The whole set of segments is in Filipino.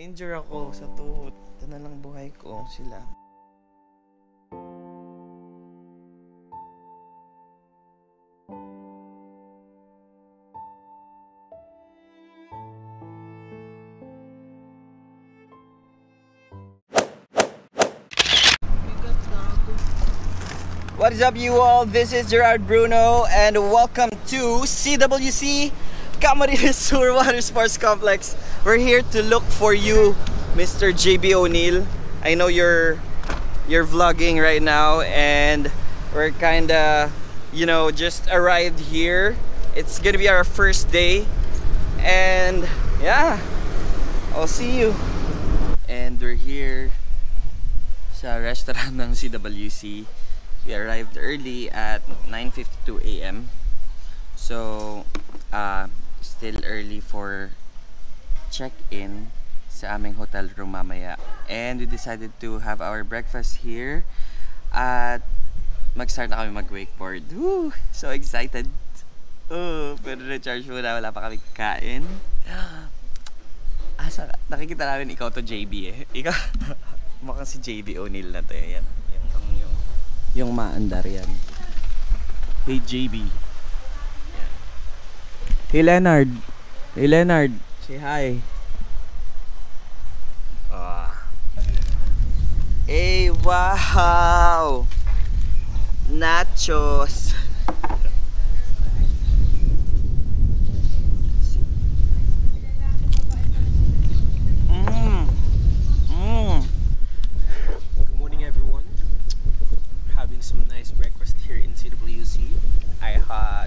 Na-injure ako sa tuhod. Ito na lang buhay ko sila. What is up, you all? This is Gerard Bruno and welcome to CWC Camarines Sur Water Sports Complex. We're here to look for you, Mr. JB O'Neil. I know you're vlogging right now and we're kinda, you know, just arrived here. It's gonna be our first day and yeah, I'll see you. And we're here sa restaurant ng CWC. We arrived early at 9:52 AM. So, still early for check-in sa aming hotel room mamaya. And we decided to have our breakfast here at mag-start na kami mag-wakeboard. Woo! So excited! Oh, pero recharge muna, wala pa kami kain. Nakikita namin ikaw to JB eh. Ikaw, mukhang si JB O'Neil na to eh. Yan. Yung maandar yan. Hey JB. Yan. Hey Leonard. Hey Leonard. Say hi. Hey, wow! Nachos. Some nice breakfast here in CWC. I had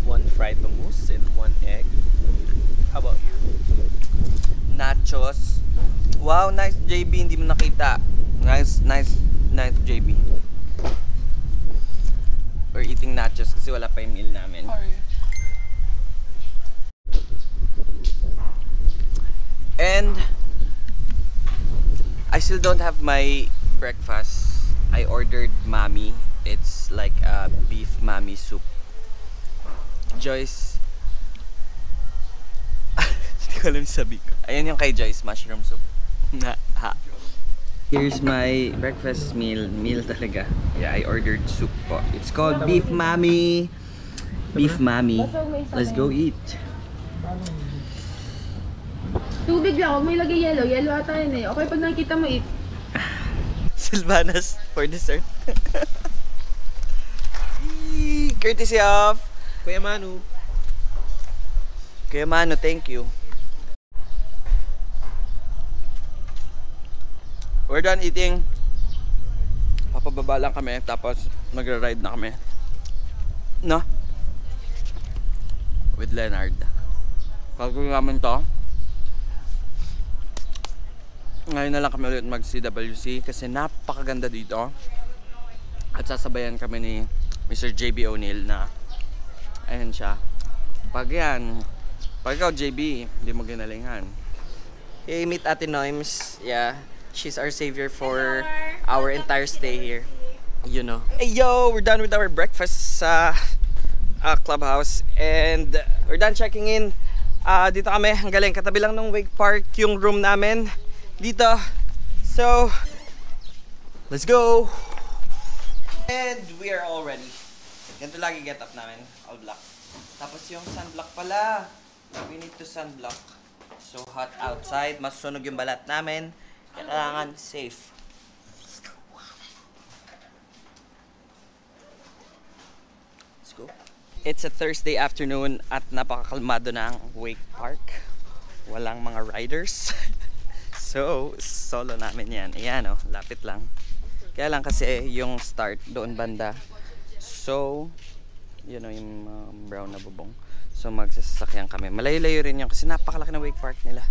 one fried bangus and one egg. How about you? Nachos. Wow, nice JB, hindi mo nakita. Nice JB. We're eating nachos kasi wala pa yung meal namin. And I still don't have my breakfast. I ordered mami. It's like a beef mami soup. Joyce. Hindi ko alam sabi ko. Ayan yung kay Joyce, mushroom soup. Here's my breakfast meal. Meal talaga. Yeah, I ordered soup po. It's called beef mami. Beef mami. Let's go eat. Tubig lang, huwag mo ilagay yellow. Yellow ata yun eh. Okay, pag nakikita mo eat. Silvanas for dessert. Courtesy of Kuya Manu. Kuya Manu, thank you. We're done eating. Papababa lang kami, tapos magra-ride na kami. No? With Leonard. Pagkakul namin to. Ngayon na lang kami ulit mag-CWC kasi napakaganda dito. At sasabayan kami ni Mr. JB O'Neil na ayan siya. Pag ikaw JB, hindi mo ginalingan. Hey, meet Ate Noims. Yeah, she's our savior for our entire stay here. You know. Hey yo, we're done with our breakfast sa clubhouse. And we're done checking in. Dito kami, ang galing. Katabi lang ng Wake Park yung room namin. Dito. So, let's go! And we are all ready. Ganito lagi get up namin, all black. Tapos yung sunblock pala. We need to sunblock. So hot outside, masusunog yung balat namin. Kailangan safe. Let's go. It's a Thursday afternoon at napakakalmado na ang Wake Park. Walang mga riders. So, solo namin yan. Ayan o, lapit lang. Kaya lang kasi yung start doon banda. So, yun o yung brown na bubong. So, magsasakyan kami. Malayo-layo rin yun kasi napakalaki na Wake Park nila.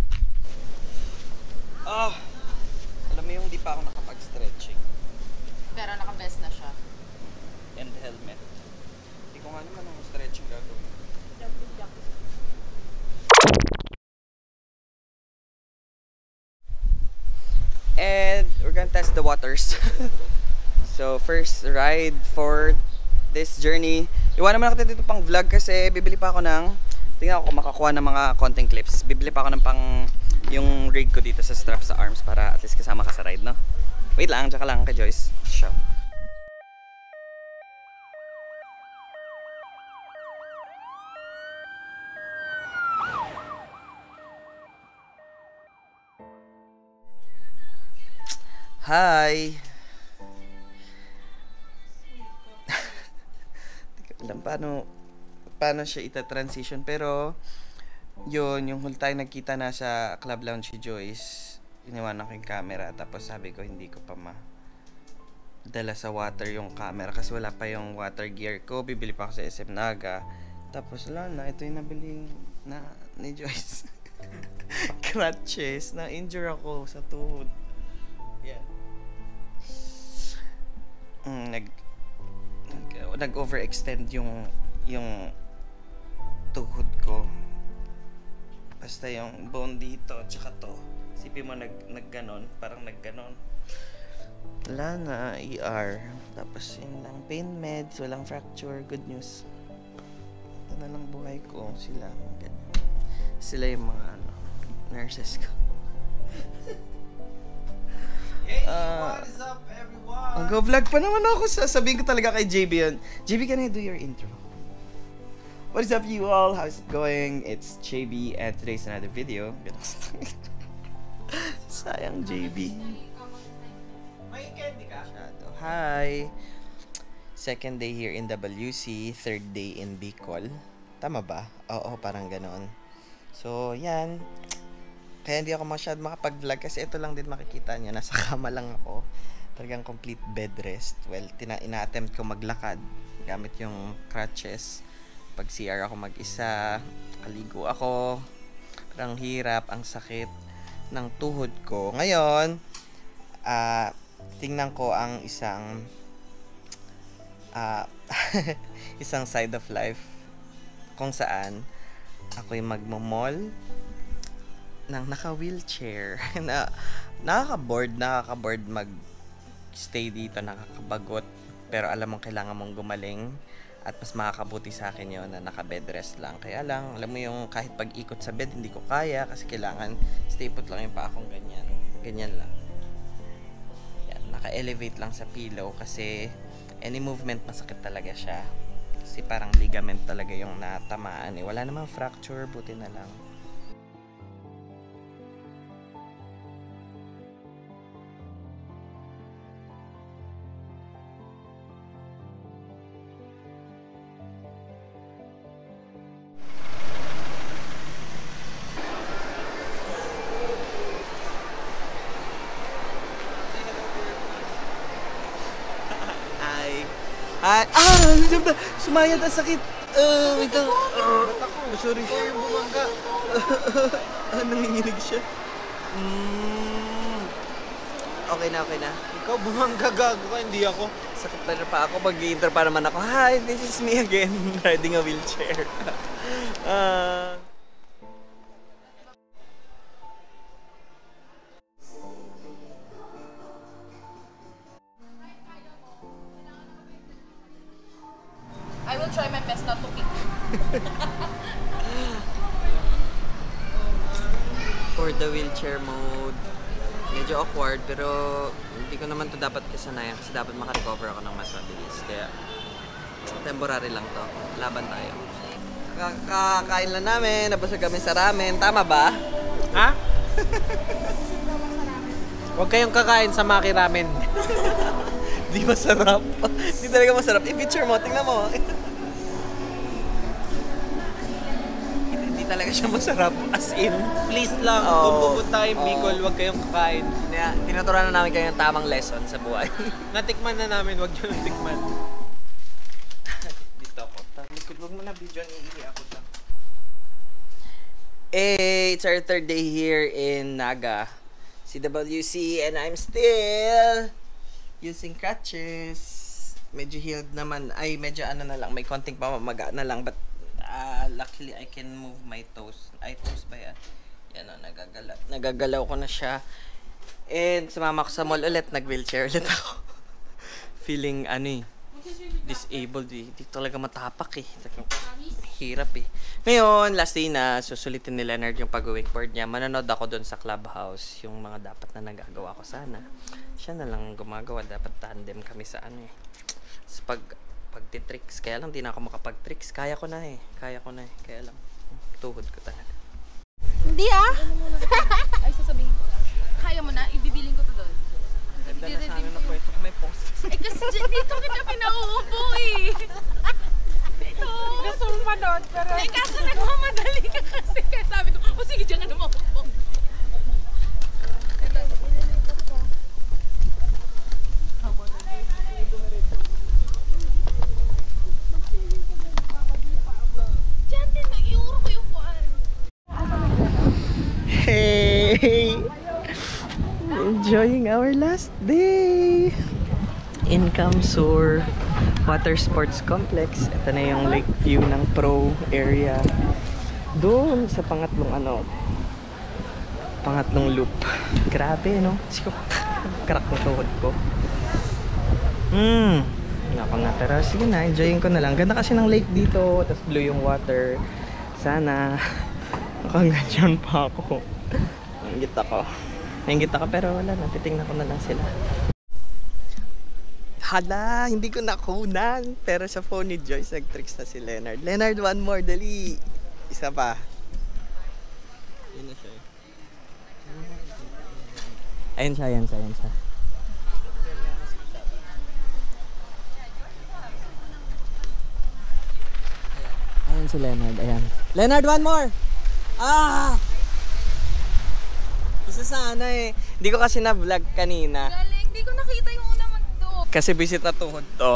Alam mo yung di pa ako nakapag-stretching. Pero naka-vest na siya. And helmet. Hindi ko nga naman ang stretching gagawin. And we're gonna test the waters. So first ride for this journey. Iwan naman ako dito pang vlog kasi bibili pa ako ng, tingnan ako kung makakuha ng mga content clips. Bibili pa ako ng pang yung rig ko dito sa strap sa arms para at least kasama ka sa ride, no? Wait lang, tsaka lang kay Joyce. Siya. Hi! Hindi ko alam paano siya ita-transition, pero yun, yung whole time nagkita na sa club lounge si Joyce, iniwanan ko yung camera, tapos sabi ko hindi ko pa dala sa water yung camera kasi wala pa yung water gear ko. Bibili pa ako sa SM Naga, tapos wala na, ito yung nabili na ni Joyce. Crutches, na-injure ako sa tuhod. Yeah. Nag-overextend yung tuhod ko. Basta yung bone dito, tsaka to. Sipin mo nagganon, parang nagganon. Wala na, ER. Tapos yun lang, pain meds, walang fracture, good news. Ito na lang buhay ko, sila yung mga nurses ko. Hey, what is up everyone? Mag-vlog pa naman ako. Sasabihin ko talaga kay JB yun. JB, can I do your intro? What is up you all? How's it going? It's JB and today's another video. Sayang JB. May candy ka? Hi! Second day here in WC, third day in Bicol. Tama ba? Oo, parang ganoon. So, yan. Kaya hindi ako masyad makapag-vlog kasi ito lang din makikita niya. Nasa kama lang ako. Talagang complete bed rest. Well, ina-attempt ko maglakad gamit yung crutches. Pag CR ako mag-isa, kaligo ako. Parang hirap, ang sakit ng tuhod ko. Ngayon, tingnan ko ang isang isang side of life kung saan ako'y magmo-mall ng naka-wheelchair. Nakaka-board mag-stay dito, nakakabagot. Pero alam mong kailangan mong gumaling at mas makakabuti sa akin yun na naka-bed rest lang. Kaya lang, alam mo yung kahit pag-ikot sa bed, hindi ko kaya kasi kailangan stay put lang yung pa akong ganyan. Ganyan lang. Yan, naka-elevate lang sa pillow kasi any movement masakit talaga siya. Kasi parang ligament talaga yung natamaan. Wala namang fracture, buti na lang. Sumayad ang sakit. Wait lang. Sorry. Ikaw yung bumangga. Nanginginig siya. Okay na. Ikaw bumangga, gago ka, hindi ako. Sakit na pa ako. Mag-i-intro pa naman ako. Hi, this is me again. Riding a wheelchair. I will try my best not to kick. For the wheelchair mode, medyo awkward pero hindi ko naman to dapat kasanayan kasi dapat makarecover ako ng mas mabilis. Kaya temporary lang to. Laban tayo. Kakain lang namin, nabusog kami sa ramen. Tama ba? Ha? Huwag kayong kakain sa Maki Ramen. Di masarap. Di talaga masarap. I-picture mo, tingnan mo. Hindi talaga siya masarap. As in. Please lang, Oo. kung pupunta tayong Bicol, huwag kayong kakain. Tinuturuan na namin kayo ng tamang lesson sa buhay. Natikman na namin, huwag nyo nang tikman. Dito ako. Huwag mo na video, iihi ako lang. It's our third day here in Naga, CWC, and I'm still using crutches. Medyo healed naman. Ay, medyo ano na lang. May konting pamamaga na lang. But luckily, I can move my toes. Ay, toes ba yan? Yan o, nagagalaw. Nagagalaw ko na siya. And sumama ko sa mall ulit. Nag-wheelchair ulit ako. Feeling, disabled eh. Di talaga matapak eh. hirap eh. Ngayon, last day na, susulitin ni Leonard yung pag-wakeboard niya. Manonood ako doon sa clubhouse, yung mga dapat na nagagawa ko sana. Siya na lang gumagawa, dapat tandem kami sa ano eh. Sa pagtitricks, kaya lang di na ako makapag-tricks. Kaya ko na eh, kaya lang. Tuhod ko talaga. Hindi ah! Ay, sasabihin ko. Kaya mo na, ibibiling ko to doon. Ganda na sana na pwesto ko may post. Eh kasi dito kita pinauupo eh. Dito. Gusto mo manood pero... Eh kaso nagmamadali ka kasi. Kaya sabi ko, o sige dyan ka na mauupo. Diyan din, nag-iuro ko yung kuwan. Hey! Enjoying our last day in Camsur Water Sports Complex. Ito na yung lake view ng pro area. Doon sa pangatlong loop. Grabe no? Crack ng tuhod ko. Nako na, pero sige na, enjoying ko na lang. Ganda kasi ng lake dito, tapos blue yung water. Sana nakangganyan pa ako. Nainggit ako pero wala na, titingnan ko na lang sila. Hala, hindi ko nakunan. Pero sa phone ni Joyce, nag-tricks na si Leonard. Leonard, one more, dali. Isa pa. Yun na siya. Ayun siya. Ayan si Leonard, ayan. Leonard, one more! Ah! Isa sana eh. Hindi ko kasi na-vlog kanina. Galing, hindi ko nakita yung una man to. Kasi visit na tuhod to.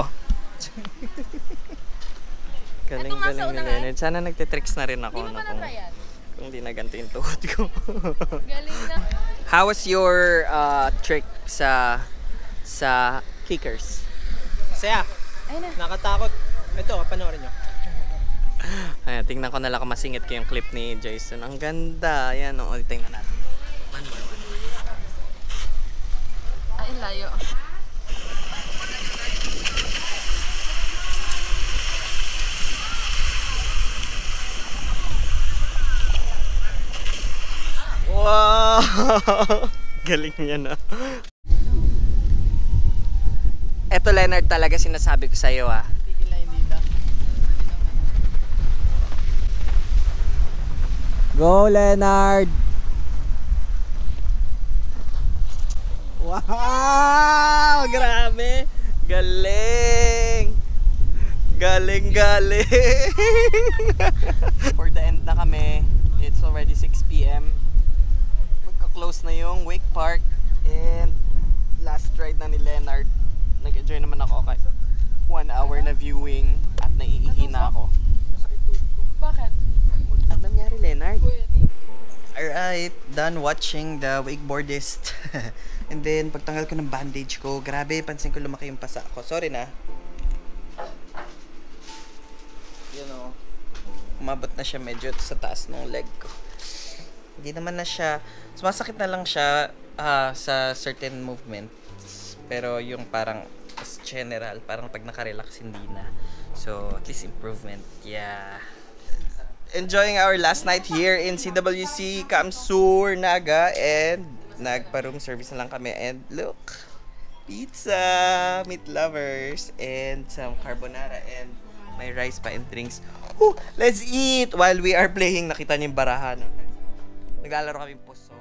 Galing Ito nga sa ni unahan. Leonard. Sana nagtitricks na rin ako. Di mo pa na-try yan? Kung di na ganito yung tuhod ko. Galing na. How was your trick sa kickers? Saya. Ayun na. Nakatakot. Ito, panoorin nyo. Ayan, tingnan ko na lang kung masingit ko yung clip ni Jason. Ang ganda. Ayan, o. Tingnan natin. One more. Ay, layo. Wow! Galing niya na. Eto Leonard talaga sinasabi ko sa'yo ah. Tigil na hindi dito. Go Leonard! Wow! Grabe! Galing! Galing! For the end na kami. It's already 6 PM. Magka-close na yung Wake Park. And last ride na ni Leonard. Nag-enjoy naman ako kahit 1 hour na viewing at naiihi na ako. Bakit? Ano nangyari Leonard? Alright, done watching the wakeboardist. And then, pagtanggal ko ng bandage ko, grabe, pansin ko lumaki yung pasa ko. Sorry na. You know, umabot na siya medyo sa taas ng leg ko. Hindi naman na siya, sumasakit na lang siya sa certain movements. Pero yung parang as general, parang pag nakarelax hindi na. So, at least improvement. Yeah. Enjoying our last night here in CWC Camsur, Naga, and nagpa-room service na lang kami. And look, pizza, meat lovers, and some carbonara, and may rice pa and drinks. Let's eat while we are playing. Nakita niyo yung barahan. Naglalaro kami puso.